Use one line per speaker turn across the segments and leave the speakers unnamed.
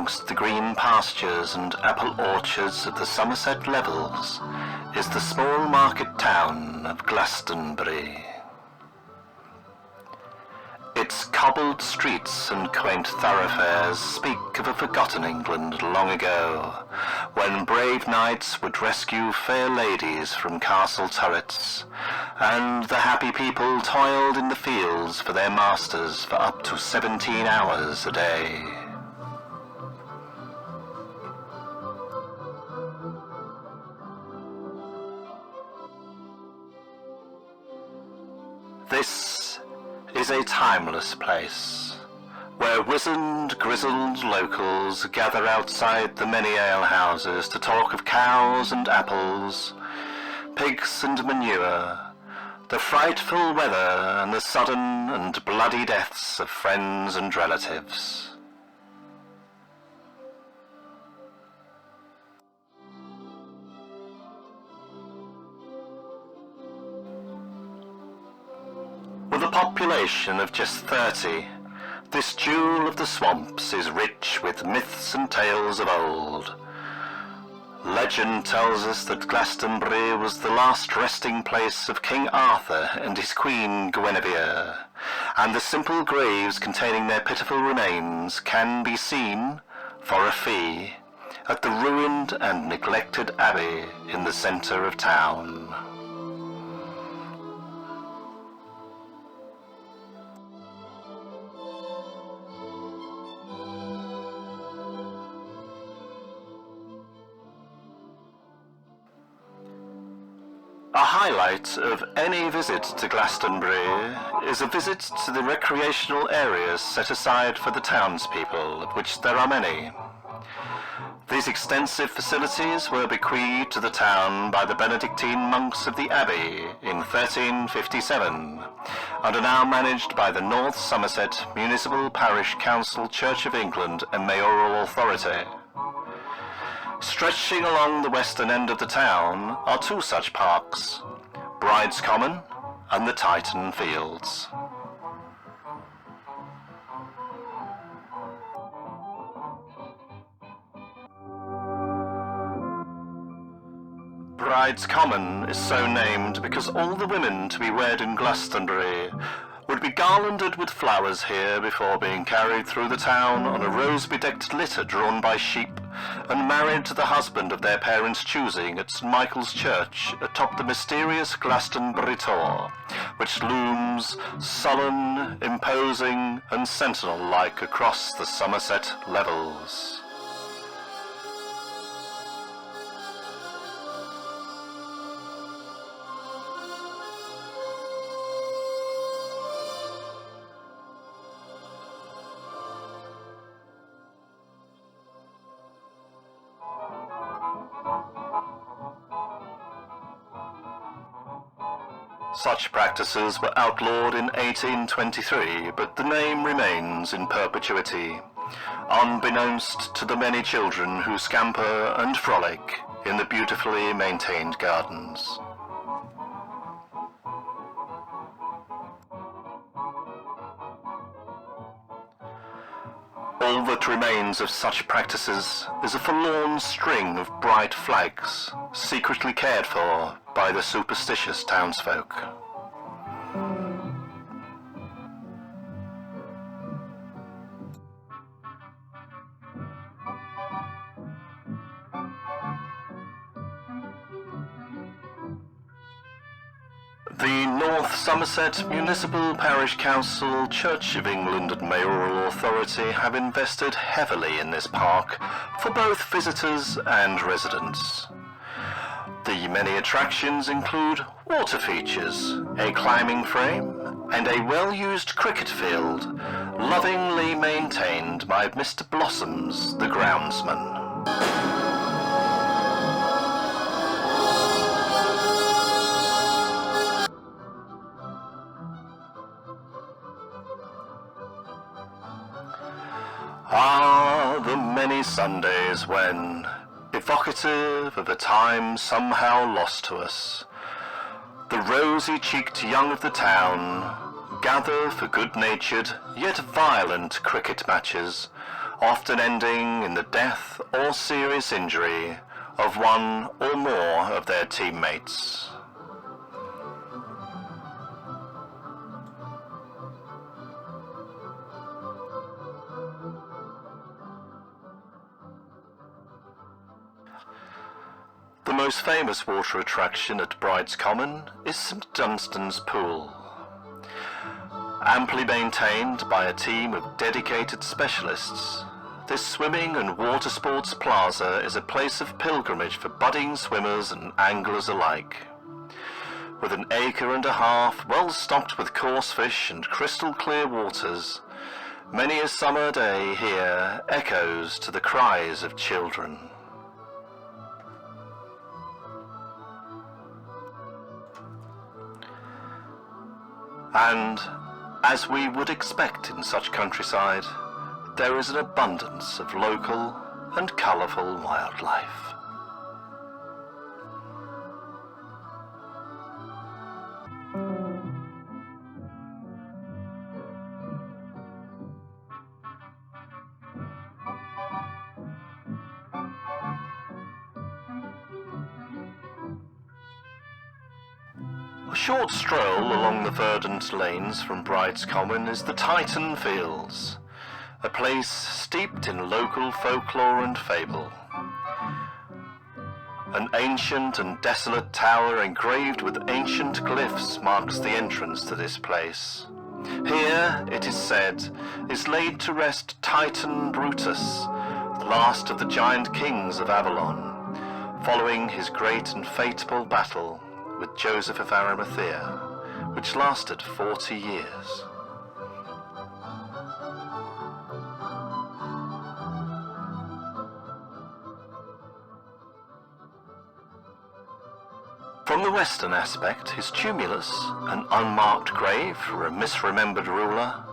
amongst the green pastures and apple orchards at the Somerset Levels is the small market town of Glastonbury. Its cobbled streets and quaint thoroughfares speak of a forgotten England long ago, when brave knights would rescue fair ladies from castle turrets, and the happy people toiled in the fields for their masters for up to 17 hours a day. This is a timeless place, where wizened, grizzled locals gather outside the many alehouses to talk of cows and apples, pigs and manure, the frightful weather and the sudden and bloody deaths of friends and relatives. With a population of just 30, this jewel of the swamps is rich with myths and tales of old. Legend tells us that Glastonbury was the last resting place of King Arthur and his queen Guinevere, and the simple graves containing their pitiful remains can be seen, for a fee, at the ruined and neglected abbey in the centre of town. A highlight of any visit to Glastonbury is a visit to the recreational areas set aside for the townspeople, of which there are many. These extensive facilities were bequeathed to the town by the Benedictine monks of the Abbey in 1357, and are now managed by the North Somerset Municipal Parish Council Church of England and Mayoral Authority. Stretching along the western end of the town are two such parks, Bride's Common and the Titan Fields. Bride's Common is so named because all the women to be wed in Glastonbury would be garlanded with flowers here before being carried through the town on a rose-bedecked litter drawn by sheep and married to the husband of their parents' choosing at St. Michael's Church atop the mysterious Glastonbury Tor, which looms sullen, imposing and sentinel-like across the Somerset Levels. Such practices were outlawed in 1823, but the name remains in perpetuity, unbeknownst to the many children who scamper and frolic in the beautifully maintained gardens. All that remains of such practices is a forlorn string of bright flags, secretly cared for by the superstitious townsfolk. The North Somerset Municipal Parish Council, Church of England and Mayoral Authority have invested heavily in this park for both visitors and residents. The many attractions include water features, a climbing frame, and a well-used cricket field, lovingly maintained by Mr. Blossoms, the groundsman. Ah, the many Sundays when, evocative of a time somehow lost to us, the rosy-cheeked young of the town gather for good-natured yet violent cricket matches often ending in the death or serious injury of one or more of their teammates. The most famous water attraction at Bride's Common is St Dunstan's Pool. Amply maintained by a team of dedicated specialists, this swimming and water sports plaza is a place of pilgrimage for budding swimmers and anglers alike. With an acre and a half well stocked with coarse fish and crystal clear waters, many a summer day here echoes to the cries of children. And, as we would expect in such countryside, there is an abundance of local and colourful wildlife. A short stroll along the verdant lanes from Bride's Common is the Titan Fields, a place steeped in local folklore and fable. An ancient and desolate tower engraved with ancient glyphs marks the entrance to this place. Here, it is said, is laid to rest Titan Brutus, the last of the giant kings of Avalon, following his great and fateful battle with Joseph of Arimathea, which lasted 40 years. From the western aspect, his tumulus, an unmarked grave for a misremembered ruler,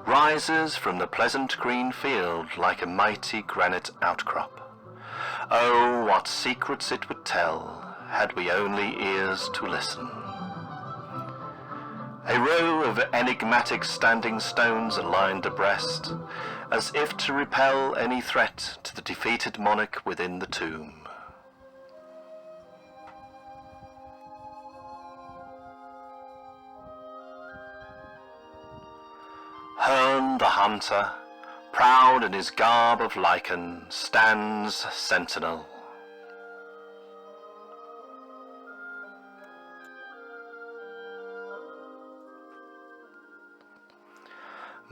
rises from the pleasant green field like a mighty granite outcrop. Oh, what secrets it would tell, had we only ears to listen. A row of enigmatic standing stones are lined abreast, as if to repel any threat to the defeated monarch within the tomb. Herne the hunter, proud in his garb of lichen, stands sentinel.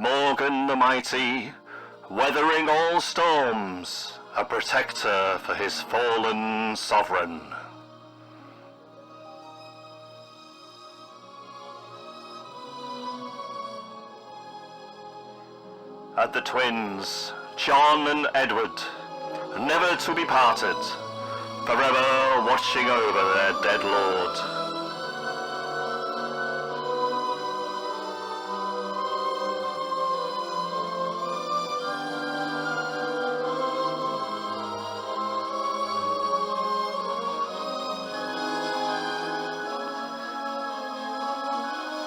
Morgan the mighty, weathering all storms, a protector for his fallen sovereign. At the twins, John and Edward, never to be parted, forever watching over their dead lord.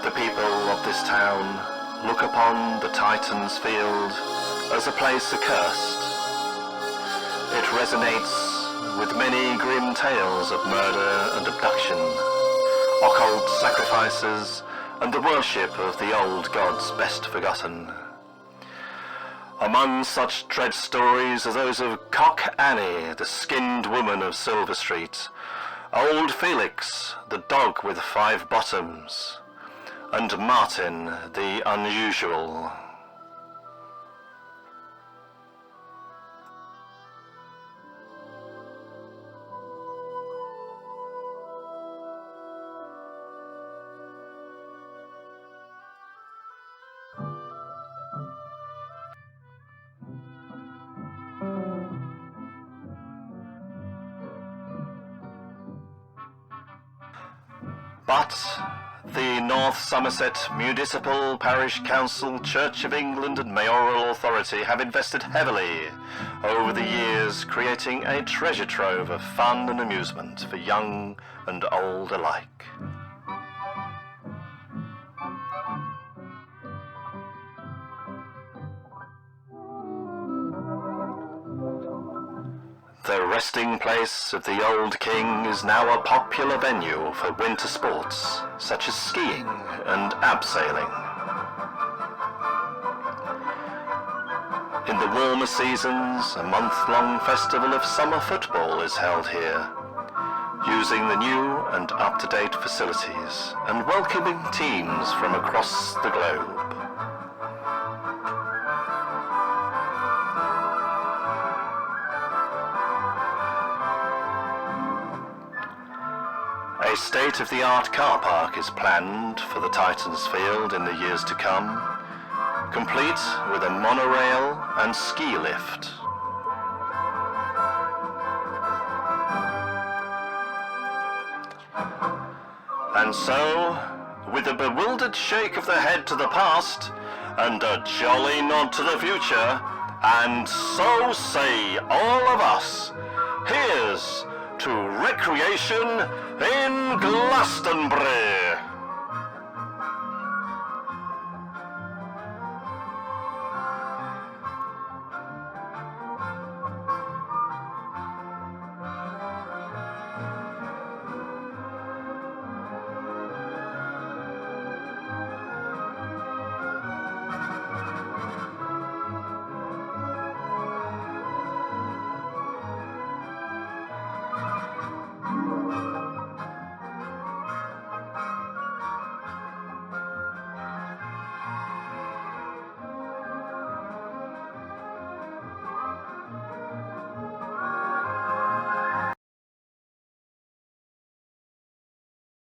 The people of this town look upon the Titan's Field as a place accursed. It resonates with many grim tales of murder and abduction, occult sacrifices, and the worship of the old gods best forgotten. Among such dread stories are those of Cock Annie, the skinned woman of Silver Street, Old Felix, the dog with 5 bottoms, and Martin the Unusual. But the North Somerset Municipal Parish Council, Church of England and Mayoral Authority have invested heavily over the years, creating a treasure trove of fun and amusement for young and old alike. The resting place of the old king is now a popular venue for winter sports, such as skiing and abseiling. In the warmer seasons, a month-long festival of summer football is held here, using the new and up-to-date facilities and welcoming teams from across the globe. A state-of-the-art car park is planned for the Titans Field in the years to come, complete with a monorail and ski lift. And so, with a bewildered shake of the head to the past and a jolly nod to the future, and so say all of us, here's to recreation in Glastonbury!